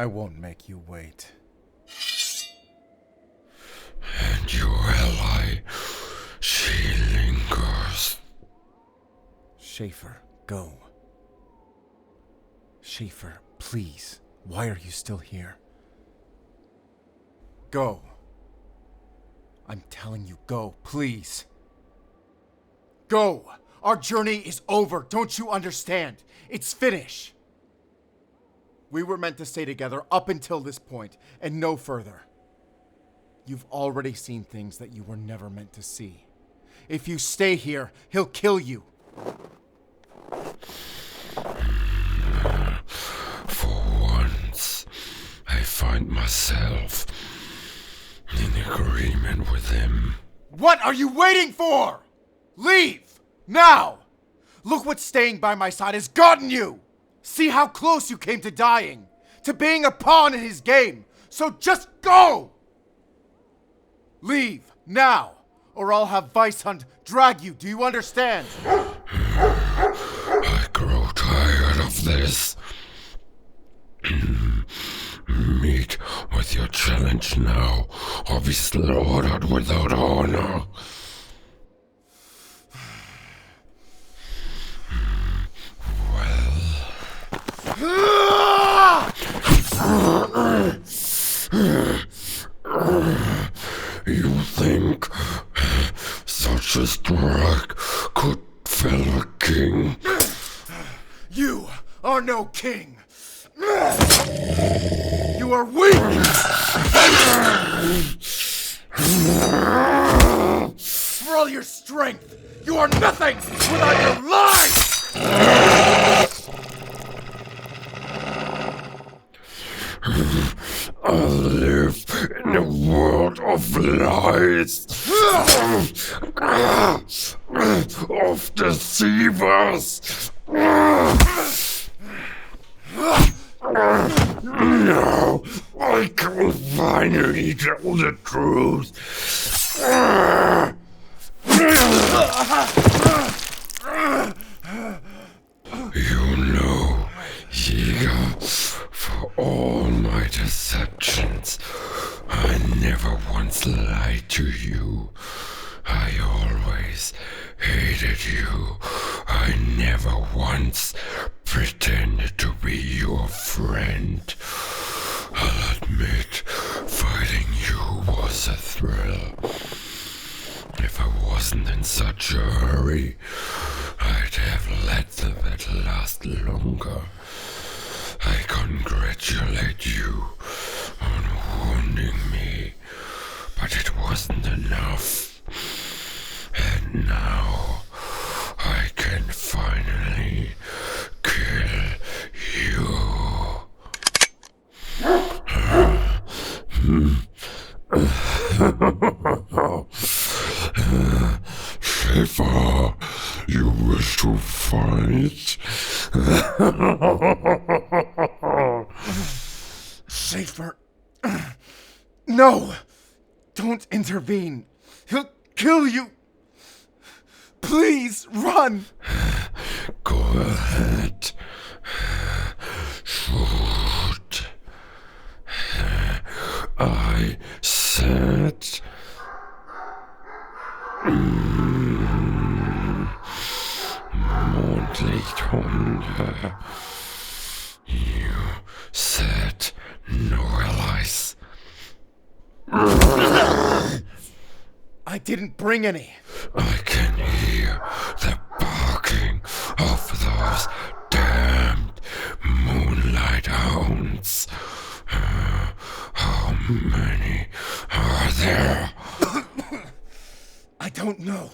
I won't make you wait. And your ally, she lingers. Schaefer, go. Schaefer, please. Why are you still here? Go. I'm telling you, go, please. Go! Our journey is over, don't you understand? It's finished. We were meant to stay together up until this point, and no further. You've already seen things that you were never meant to see. If you stay here, he'll kill you. For once, I find myself in agreement with him. What are you waiting for? Leave! Now! Look what staying by my side has gotten you! See how close you came to dying, to being a pawn in his game, so just go! Leave, now, or I'll have Weisshund drag you, do you understand? I grow tired of this. Meet with your challenge now, or be slaughtered without honor. You think such a strike could fell a king? You are no king! You are weak! For all your strength, you are nothing without your life! I live in a world of lies, of deceivers. Now I can finally tell the truth. You know, Jäger, for all my deceptions, I never once lied to you. I always hated you. I never once pretended to be your friend. I'll admit, fighting you was a thrill. If I wasn't in such a hurry, I'd have let the battle last longer. I congratulate you on wounding me, but it wasn't enough. And now I can finally kill you. Schaefer, you wish to fight? Schaefer, no! Don't intervene! He'll kill you! Please, run! Go ahead. Shoot. I said... Mondlichthunde. You said no allies. I didn't bring any. I can hear the barking of those damned moonlight hounds. How many are there? I don't know.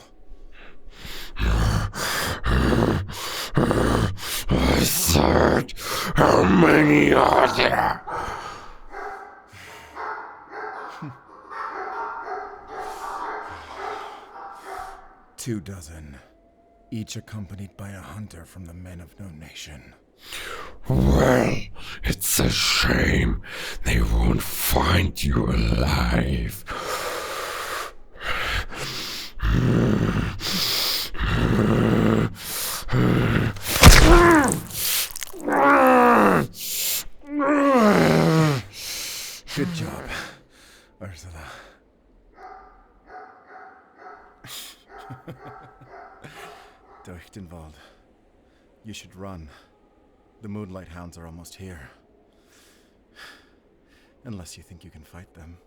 I said, how many are there? Two dozen, each accompanied by a hunter from the Men of No Nation. Well, it's a shame they won't find you alive. Ursula. Durchdenwald. You should run. The Moonlight Hounds are almost here. Unless you think you can fight them.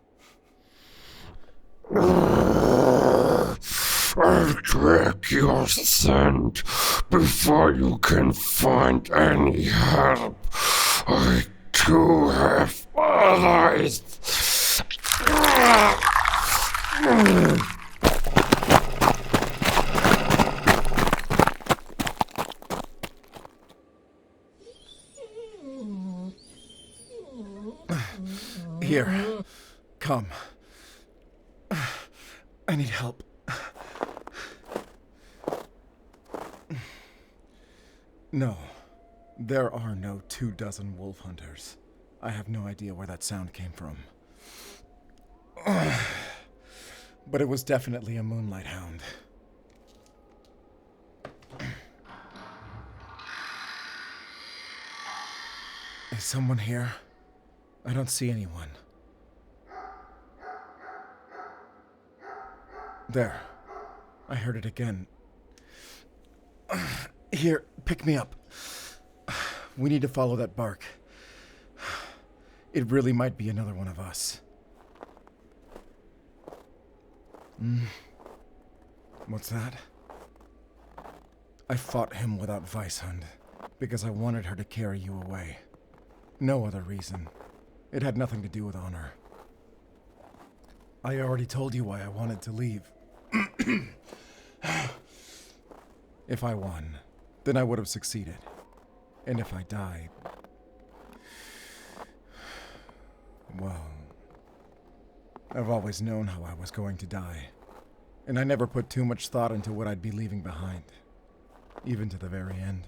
I'll track your scent before you can find any help. I too have allies. Here. Come. I need help. No. There are no 24 wolf hunters. I have no idea where that sound came from. But it was definitely a moonlight hound. Is someone here? I don't see anyone. There. I heard it again. Here, pick me up. We need to follow that bark. It really might be another one of us. What's that? I fought him without Weishund because I wanted her to carry you away. No other reason. It had nothing to do with honor. I already told you why I wanted to leave. If I won, then I would have succeeded. And if I died, well, I've always known how I was going to die. And I never put too much thought into what I'd be leaving behind, even to the very end.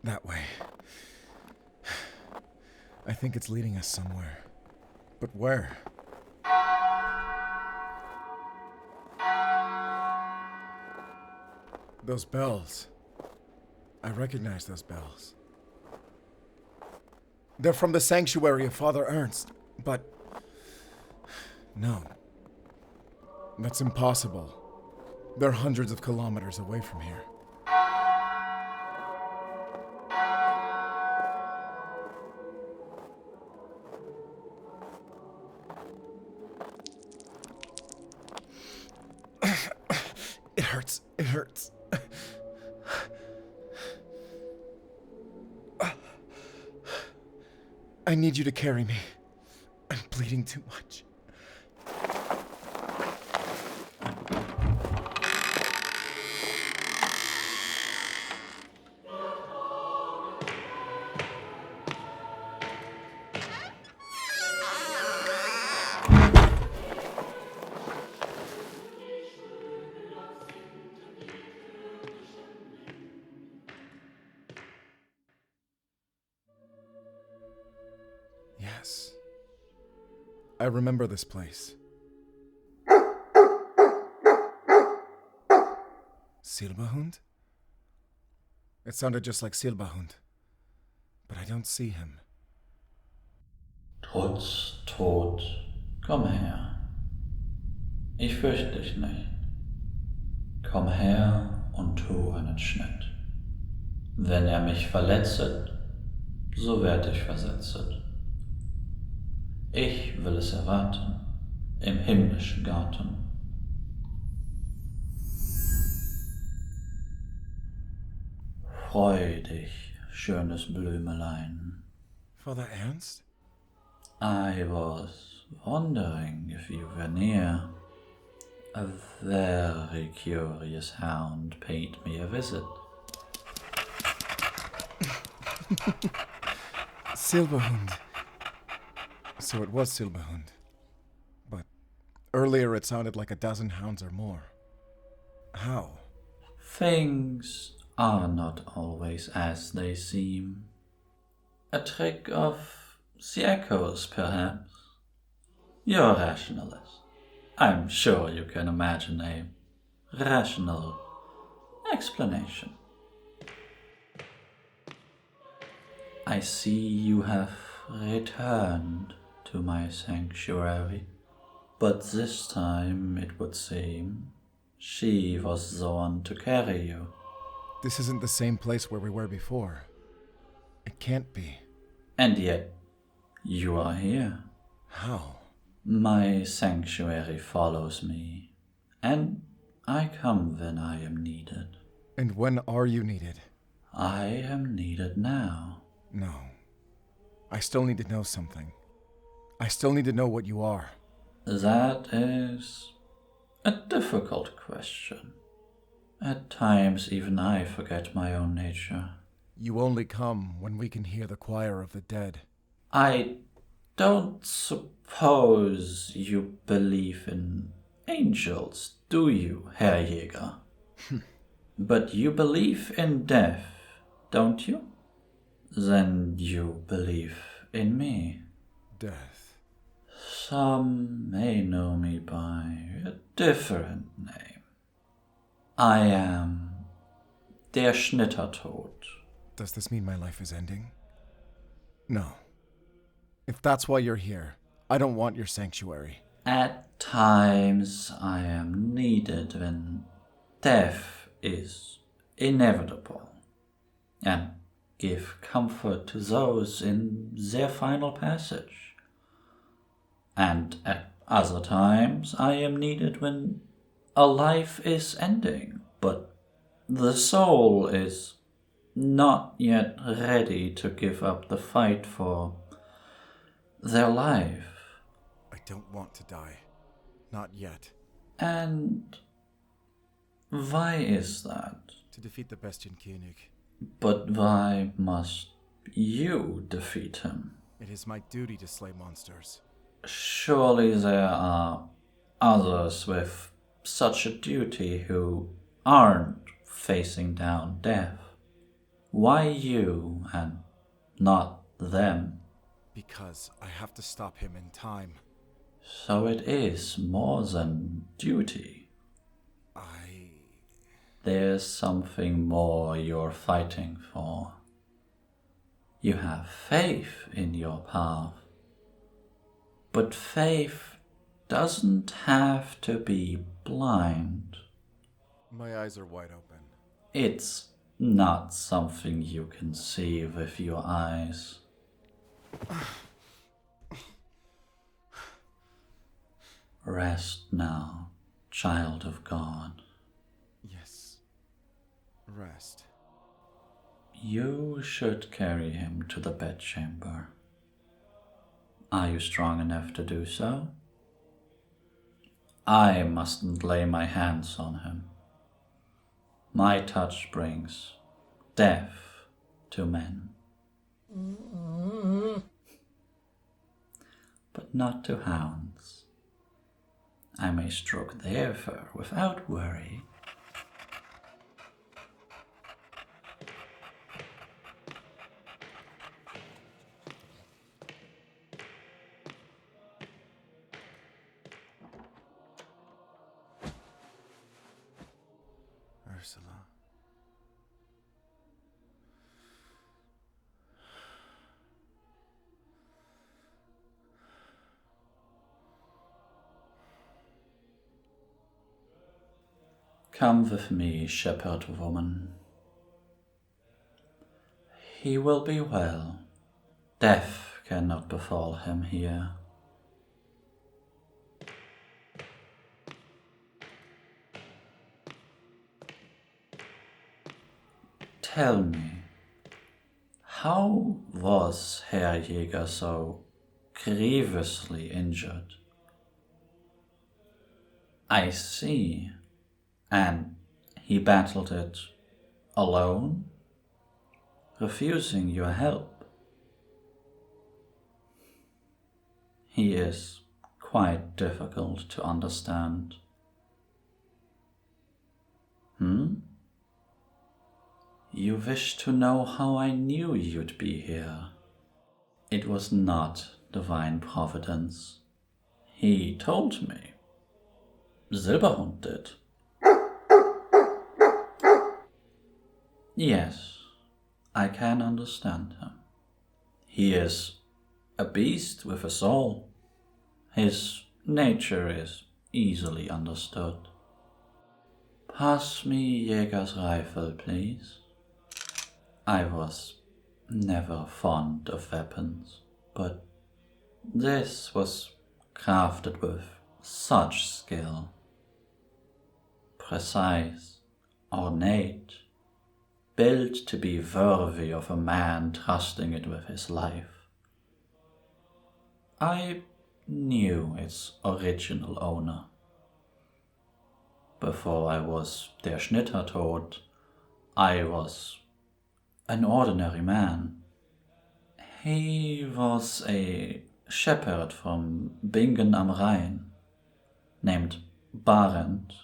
That way. I think it's leading us somewhere. But where? Those bells. I recognize those bells. They're from the sanctuary of Father Ernst, but... no. That's impossible. They're hundreds of kilometers away from here. It hurts. It hurts. I need you to carry me. I'm bleeding too much. Yes. I remember this place. Silberhund? It sounded just like Silberhund. But I don't see him. Trutz, Tod, komm her. Ich fürchte dich nicht. Komm her und tu einen Schnitt. Wenn er mich verletzet, so werd ich versetzet. Ich will es erwarten, im himmlischen Garten. Freu dich, schönes Blümelein. Father Ernst? I was wondering if you were near. A very curious hound paid me a visit. Silberhund. So it was Silberhund. But earlier it sounded like 12 hounds or more. How? Things are not always as they seem. A trick of the echoes, perhaps. You're a rationalist. I'm sure you can imagine a rational explanation. I see you have returned to my sanctuary, but this time it would seem she was the one to carry you. This isn't the same place where we were before. It can't be. And yet, you are here. How? My sanctuary follows me, and I come when I am needed. And when are you needed? I am needed now. No. I still need to know something. I still need to know what you are. That is a difficult question. At times, even I forget my own nature. You only come when we can hear the choir of the dead. I don't suppose you believe in angels, do you, Herr Jäger? But you believe in death, don't you? Then you believe in me. Death. Some may know me by a different name. I am der Schnittertod. Does this mean my life is ending? No. If that's why you're here, I don't want your sanctuary. At times I am needed when death is inevitable, and give comfort to those in their final passage. And at other times I am needed when a life is ending, but the soul is not yet ready to give up the fight for their life. I don't want to die. Not yet. And why is that? To defeat the Bestien König. But why must you defeat him? It is my duty to slay monsters. Surely there are others with such a duty who aren't facing down death. Why you and not them? Because I have to stop him in time. So it is more than duty. There's something more you're fighting for. You have faith in your path. But faith doesn't have to be blind. My eyes are wide open. It's not something you can see with your eyes. Rest now, child of God. Yes. Rest. You should carry him to the bedchamber. Are you strong enough to do so? I mustn't lay my hands on him. My touch brings death to men. But not to hounds. I may stroke their fur without worry. Ursula. Come with me, shepherd woman. He will be well. Death cannot befall him here. Tell me, how was Herr Jäger so grievously injured? I see. And he battled it alone, refusing your help. He is quite difficult to understand. You wish to know how I knew you'd be here. It was not divine providence. He told me. Silberhund did. Yes, I can understand him. He is a beast with a soul. His nature is easily understood. Pass me Jäger's rifle, please. I was never fond of weapons, but this was crafted with such skill. Precise, ornate, built to be worthy of a man trusting it with his life. I knew its original owner. Before I was der Schnittertod, I was an ordinary man. He was a shepherd from Bingen am Rhein, named Barent.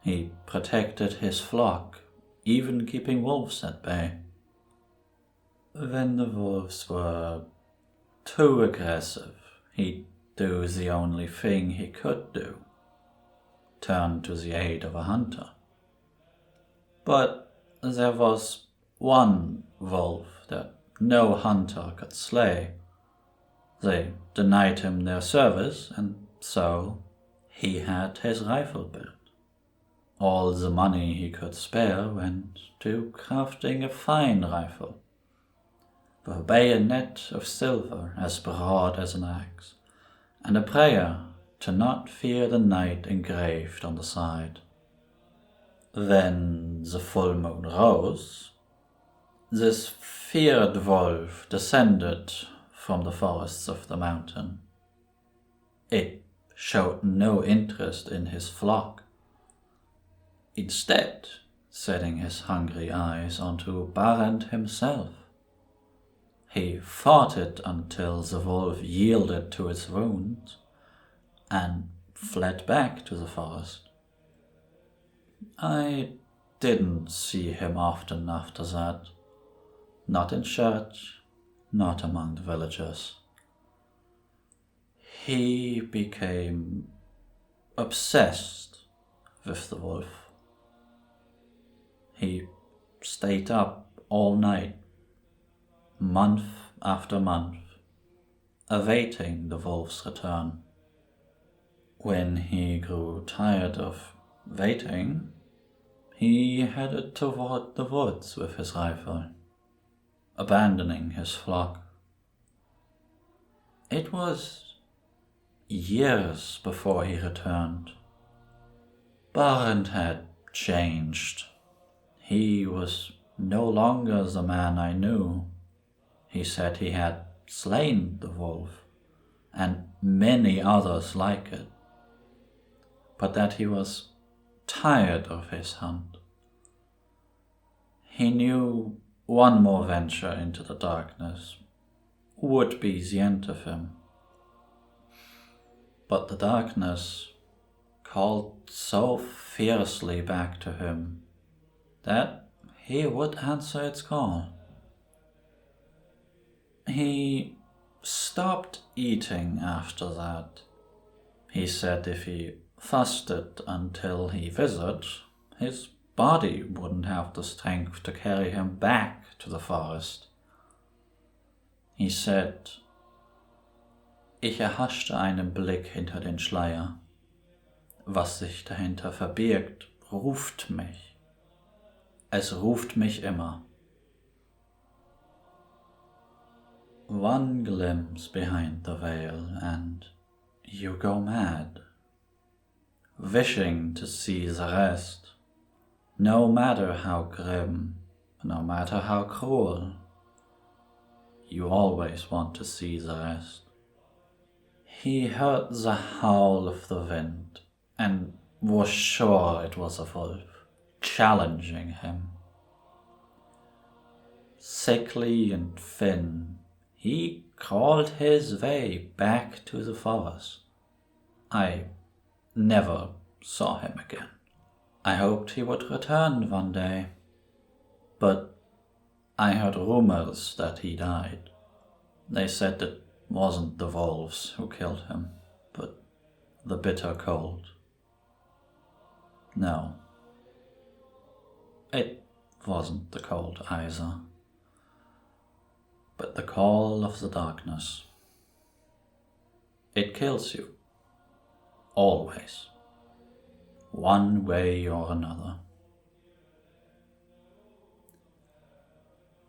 He protected his flock, even keeping wolves at bay. When the wolves were too aggressive, he'd do the only thing he could do: turn to the aid of a hunter. But there was one wolf that no hunter could slay. They denied him their service, and so he had his rifle built. All the money he could spare went to crafting a fine rifle, with a bayonet of silver as broad as an axe, and a prayer to not fear the night engraved on the side. When the full moon rose, this feared wolf descended from the forests of the mountain. It showed no interest in his flock, instead setting his hungry eyes onto Barent himself. He fought it until the wolf yielded to its wounds and fled back to the forest. I didn't see him often after that, not in church, not among the villagers. He became obsessed with the wolf. He stayed up all night, month after month, awaiting the wolf's return. When he grew tired of waiting, he headed toward the woods with his rifle, abandoning his flock. It was years before he returned. Barent had changed. He was no longer the man I knew. He said he had slain the wolf, and many others like it, but that he was tired of his hunt. He knew one more venture into the darkness would be the end of him. But the darkness called so fiercely back to him that he would answer its call. He stopped eating after that. He said if he fasted until he visited, his body wouldn't have the strength to carry him back to the forest. He said, ich erhaschte einen Blick hinter den Schleier. Was sich dahinter verbirgt, ruft mich. Es ruft mich immer. One glimpse behind the veil and you go mad, wishing to see the rest, no matter how grim, no matter how cruel. You always want to see the rest. He heard the howl of the wind and was sure it was a wolf, challenging him. Sickly and thin, he crawled his way back to the forest. I never saw him again. I hoped he would return one day, but I heard rumors that he died. They said it wasn't the wolves who killed him, but the bitter cold. No, it wasn't the cold either. but the call of the darkness. It kills you. Always. One way or another.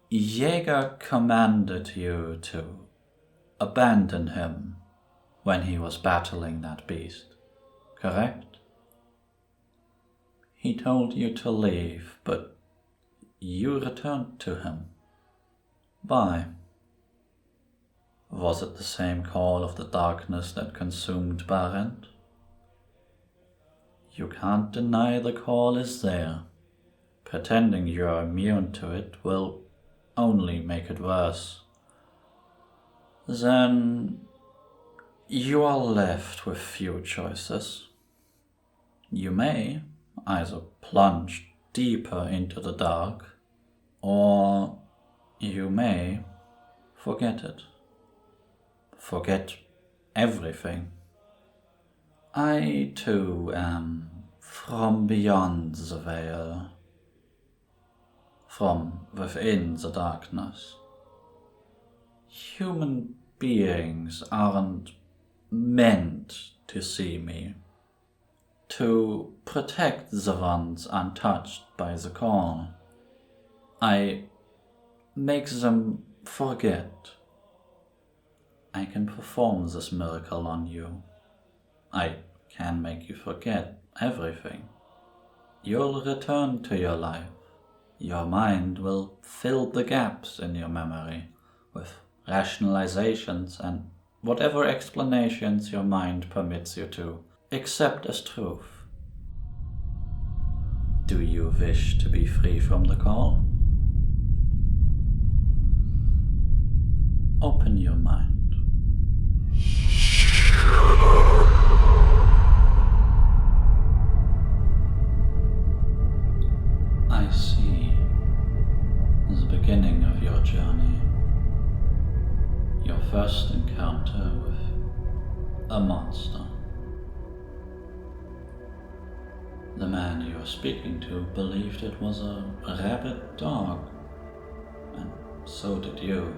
Jäger commanded you to abandon him when he was battling that beast, correct? He told you to leave, but you returned to him. Why? Was it the same call of the darkness that consumed Barent? You can't deny the call is there. Pretending you're immune to it will only make it worse. Then you are left with few choices. You may either plunge deeper into the dark, or you may forget it. Forget everything. I too am from beyond the veil, from within the darkness. Human beings aren't meant to see me, to protect the ones untouched by the call. I make them forget. I can perform this miracle on you. I can make you forget everything. You'll return to your life. Your mind will fill the gaps in your memory with rationalizations and whatever explanations your mind permits you to accept as truth. Do you wish to be free from the call? Open your mind. I see the beginning of your journey, your first encounter with a monster. The man you are speaking to believed it was a rabid dog, and so did you.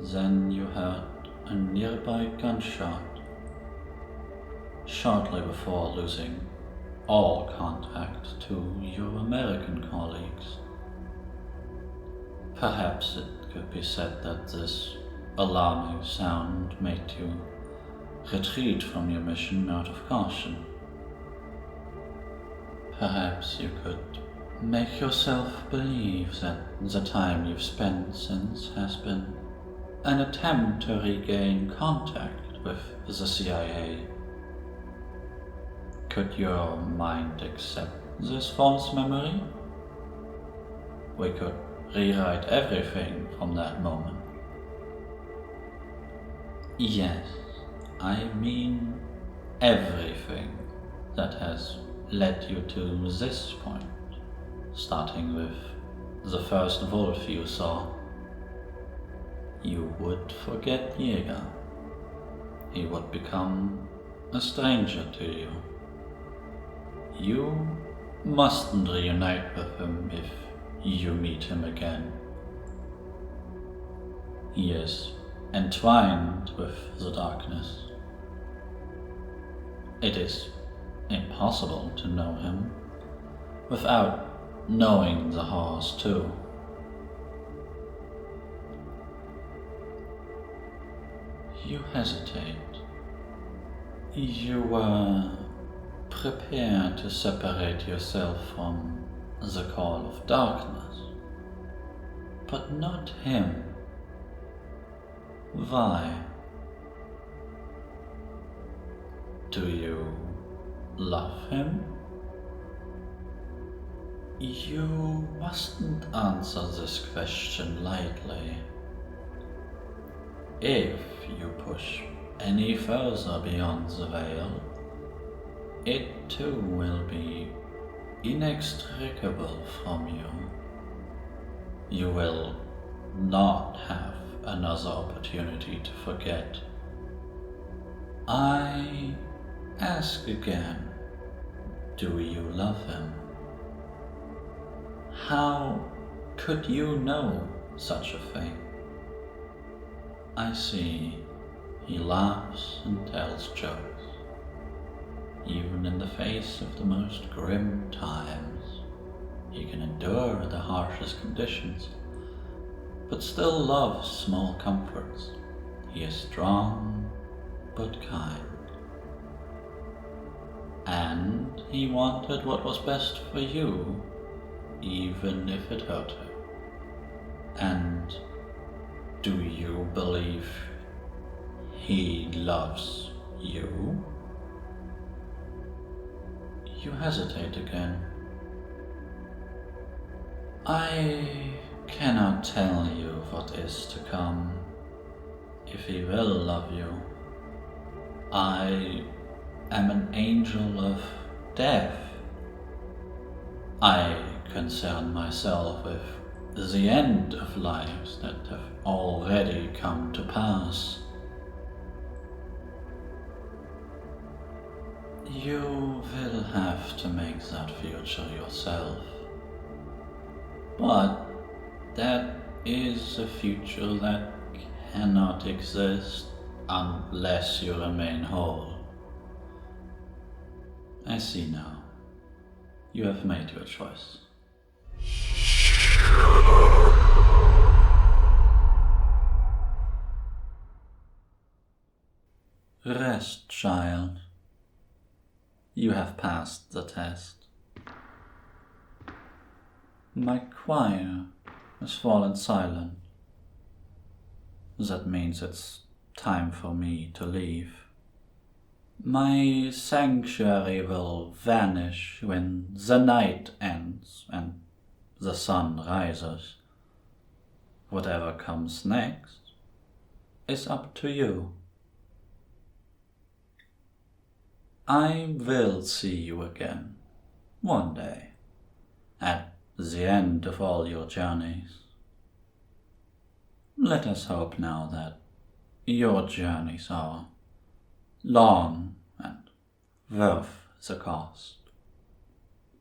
Then you heard a nearby gunshot, shortly before losing all contact to your American colleagues. Perhaps it could be said that this alarming sound made you retreat from your mission out of caution. Perhaps you could make yourself believe that the time you've spent since has been an attempt to regain contact with the CIA. Could your mind accept this false memory? We could rewrite everything from that moment. Yes, I mean everything that has led you to this point, starting with the first wolf you saw. You would forget Jäger. He would become a stranger to you. You mustn't reunite with him if you meet him again. He is entwined with the darkness. It is impossible to know him without knowing the horse too. You hesitate. You were prepared to separate yourself from the call of darkness, but not him. Why? Do you love him? You mustn't answer this question lightly. If you push any further beyond the veil, it too will be inextricable from you. You will not have another opportunity to forget. I ask again, do you love him? How could you know such a fate. I see he laughs and tells jokes, even in the face of the most grim times. He can endure the harshest conditions, but still loves small comforts. He is strong, but kind. And he wanted what was best for you, even if it hurt her. And do you believe he loves you? You hesitate again. I cannot tell you what is to come, if he will love you. I am an angel of death. I concern myself with the end of lives that have already come to pass. You will have to make that future yourself. But that is a future that cannot exist unless you remain whole. I see now. You have made your choice. Rest, child. You have passed the test. My choir has fallen silent. That means it's time for me to leave. My sanctuary will vanish when the night ends and the sun rises. Whatever comes next is up to you. I will see you again, one day, at the end of all your journeys. Let us hope now that your journeys are long and worth the cost.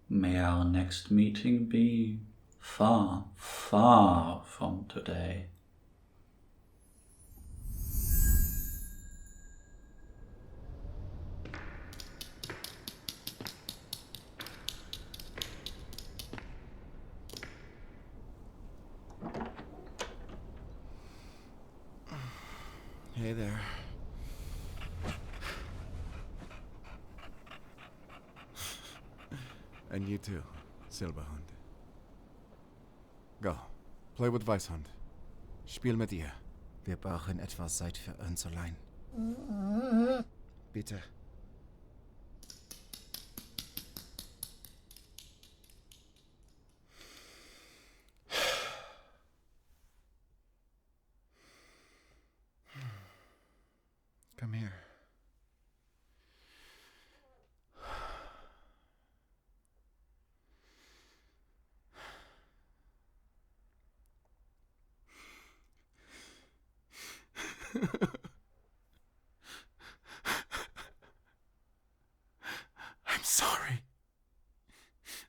May our next meeting be far, far from today. Hey there. And you too, Silberhund. Go. Play with Weißhund. Spiel mit ihr. Wir brauchen etwas Zeit für uns allein. Bitte. Come here. I'm sorry.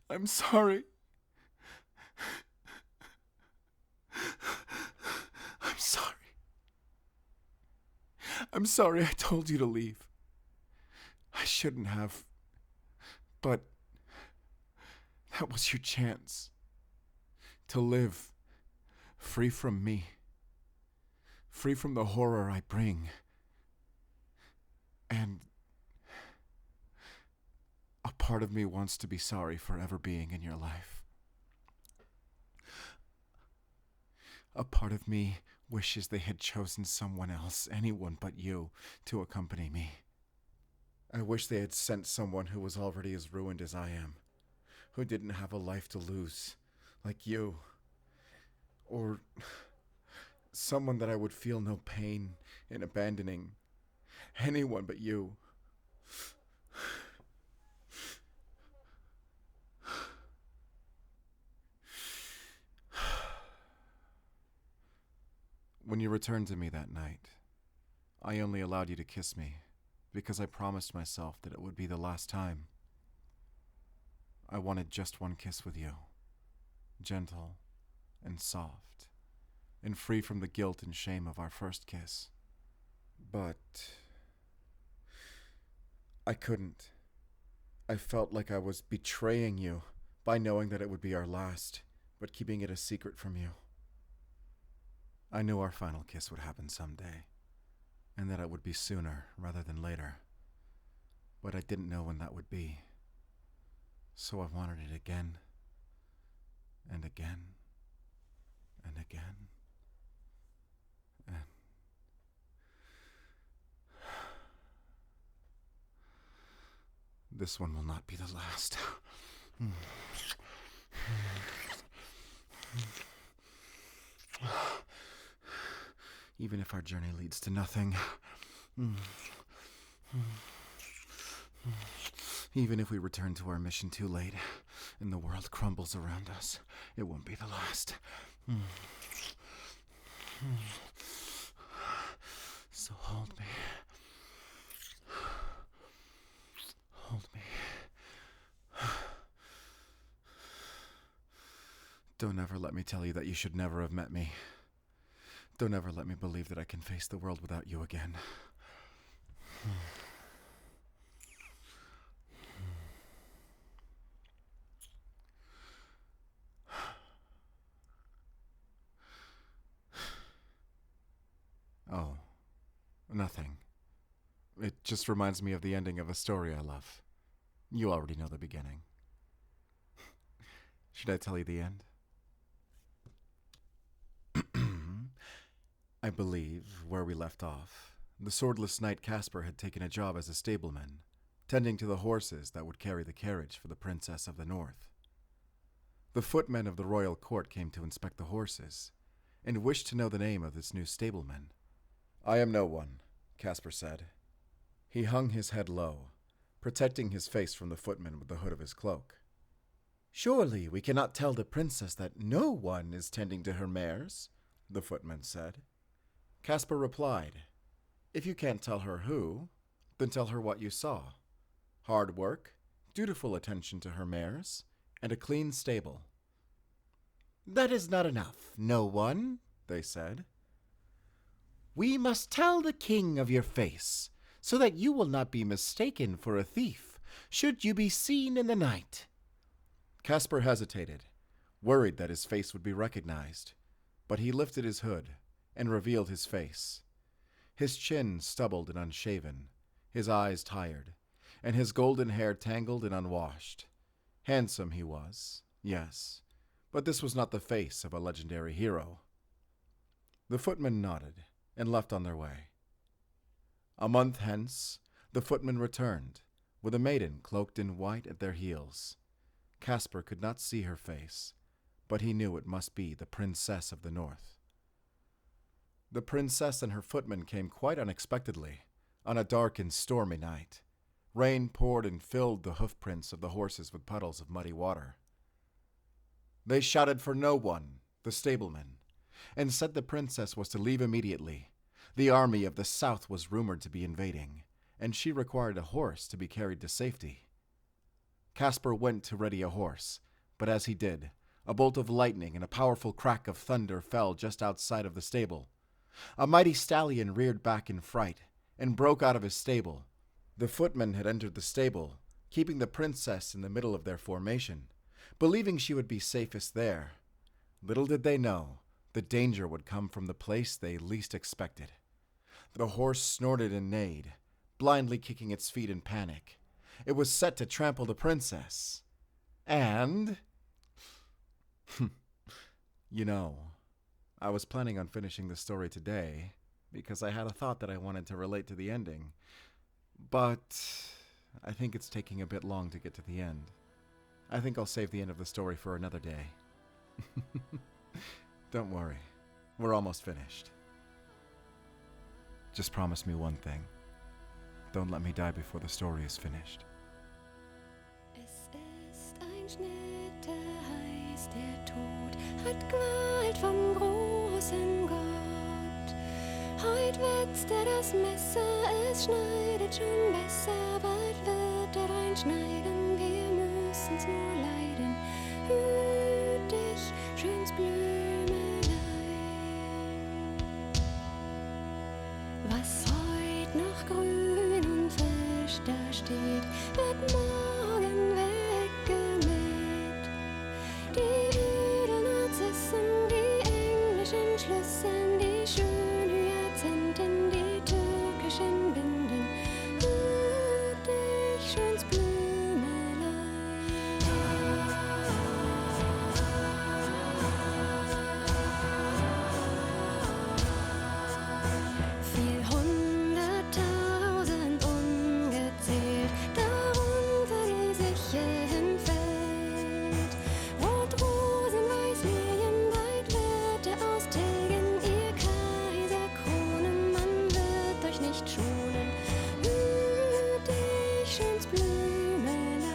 I'm sorry. I'm sorry. I'm sorry I told you to leave. I shouldn't have. But that was your chance. To live free from me. Free from the horror I bring. And a part of me wants to be sorry for ever being in your life. A part of me wishes they had chosen someone else, anyone but you, to accompany me. I wish they had sent someone who was already as ruined as I am, who didn't have a life to lose, like you. Or someone that I would feel no pain in abandoning. Anyone but you. When you returned to me that night, I only allowed you to kiss me because I promised myself that it would be the last time. I wanted just one kiss with you, gentle and soft, and free from the guilt and shame of our first kiss. But I couldn't. I felt like I was betraying you by knowing that it would be our last, but keeping it a secret from you. I knew our final kiss would happen someday, and that it would be sooner rather than later. But I didn't know when that would be. So I wanted it again, and again, and again, and... This one will not be the last. Even if our journey leads to nothing. Even if we return to our mission too late and the world crumbles around us, it won't be the last. So hold me. Hold me. Don't ever let me tell you that you should never have met me. Don't ever let me believe that I can face the world without you again. Oh, nothing. It just reminds me of the ending of a story I love. You already know the beginning. Should I tell you the end? I believe, where we left off, the swordless knight Casper had taken a job as a stableman, tending to the horses that would carry the carriage for the Princess of the North. The footmen of the royal court came to inspect the horses, and wished to know the name of this new stableman. "I am no one," Casper said. He hung his head low, protecting his face from the footmen with the hood of his cloak. "Surely we cannot tell the princess that no one is tending to her mares," the footman said. Casper replied, "If you can't tell her who, then tell her what you saw. Hard work, dutiful attention to her mares, and a clean stable." "That is not enough, no one," they said. "We must tell the king of your face, so that you will not be mistaken for a thief, should you be seen in the night." Casper hesitated, worried that his face would be recognized, but he lifted his hood and revealed his face. His chin stubbled and unshaven, his eyes tired, and his golden hair tangled and unwashed. Handsome he was, yes, but this was not the face of a legendary hero. The footmen nodded and left on their way. A month hence, the footmen returned, with a maiden cloaked in white at their heels. Casper could not see her face, but he knew it must be the Princess of the North. The princess and her footmen came quite unexpectedly, on a dark and stormy night. Rain poured and filled the hoofprints of the horses with puddles of muddy water. They shouted for no one, the stableman, and said the princess was to leave immediately. The army of the south was rumored to be invading, and she required a horse to be carried to safety. Casper went to ready a horse, but as he did, a bolt of lightning and a powerful crack of thunder fell just outside of the stable. A mighty stallion reared back in fright and broke out of his stable. The footmen had entered the stable, keeping the princess in the middle of their formation, believing she would be safest there. Little did they know, the danger would come from the place they least expected. The horse snorted and neighed, blindly kicking its feet in panic. It was set to trample the princess. And... You know, I was planning on finishing the story today, because I had a thought that I wanted to relate to the ending. But I think it's taking a bit long to get to the end. I think I'll save the end of the story for another day. Don't worry, we're almost finished. Just promise me one thing. Don't let me die before the story is finished. Es ist ein Schnitt, der heißt, der Tod hat Gewalt vom großen Gott. Heut wetzt das Messer, es schneidet schon besser, bald wird reinschneiden, wir müssen's nur leiden. Hüt dich, schöns Blümelein. frisch dasteht, wird morgen weggemäht. Die Edelnarzissen, die englischen Schlüsseln, die schönen Hyazinthen, die türkischen Binden, dich schöns Blümelein. Viel 100.000 ungezählt, darunter die sicher hinfällt. Rot, Rosen, Weiß, Lilien, weit wird er austilgen. Ihr Kaiser, Kronenmann wird euch nicht schonen. Hüt dich, schöns Blümelein.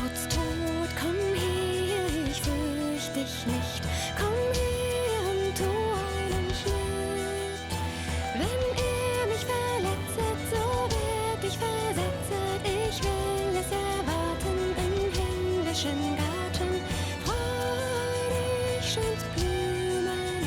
Trotz Tod, komm her, ich fürcht dich nicht. Komm her und tu einen Schnitt. Wenn mich verletzet, so werd ich versetzet. Ich will es erwarten im himmlischen Garten. Freu dich, schöns Blümelein.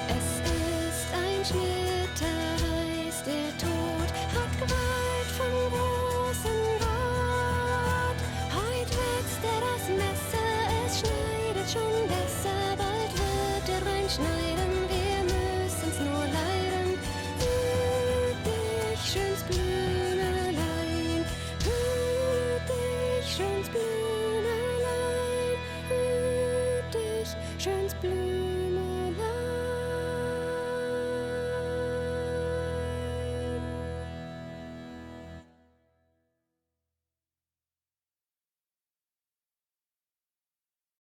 Es ist ein Schnitt, da heißt der Tod hat Gewalt vom großen Gott. Heut wetzt er das Messer, es schneidet schon besser. Bald wird er reinschneiden, wir müssen's nur leiden. Hüt dich, schöns Blümelein. Hüt dich, schöns Blümelein. Hüt dich, schöns Blümelein.